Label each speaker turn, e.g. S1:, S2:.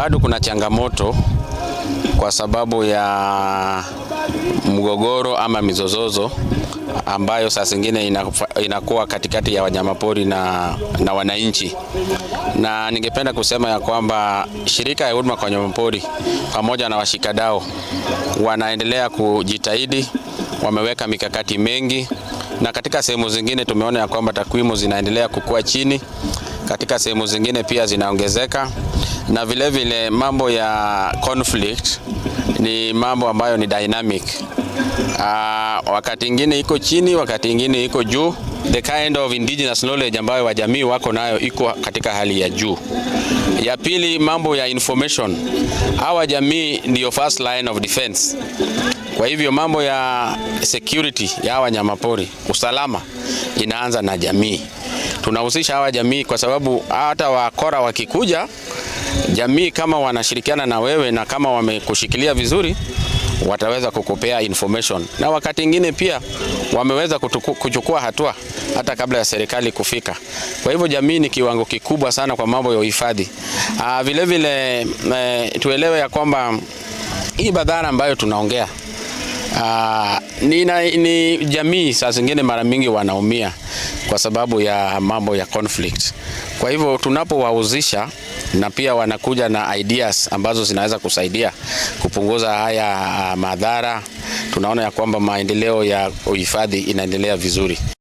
S1: bado kuna changamoto kwa sababu ya mgogoro ama mizozozo ambayo saa zingine inakuwa katikati ya wanyamapori na wananchi. Na ningependa kusema ya kwamba shirika ya huduma kwa wanyamapori pamoja na washikadau wanaendelea kujitahidi, wameweka mikakati mengi, na katika sehemu zingine tumeona ya kwamba takwimu zinaendelea kukua chini, katika sehemu zingine pia zinaongezeka, na vile vile mambo ya conflict ni mambo ambayo ni dynamic. Wakati ingine iko chini, wakati ingine iko juu. The kind of indigenous knowledge ambayo wajamii wako nayo iko katika hali ya juu. Ya pili, mambo ya information. Hawa jamii ndio first line of defense. Kwa hivyo mambo ya security ya wanyamapori, usalama, inaanza na jamii. Tunahusisha hawa jamii kwa sababu hata wakora wakikuja, jamii kama wanashirikiana na wewe na kama wamekushikilia vizuri, wataweza kukupea information, na wakati ingine pia wameweza kuchukua hatua hata kabla ya serikali kufika. Kwa hivyo jamii ni kiwango kikubwa sana kwa mambo ya uhifadhi. Vile vile tuelewe ya kwamba hii badhara ambayo tunaongea ni jamii saa zingine mara mingi wanaumia kwa sababu ya mambo ya conflict. Kwa hivyo tunapowahusisha na pia wanakuja na ideas ambazo zinaweza kusaidia kupunguza haya madhara, tunaona ya kwamba maendeleo ya uhifadhi inaendelea vizuri.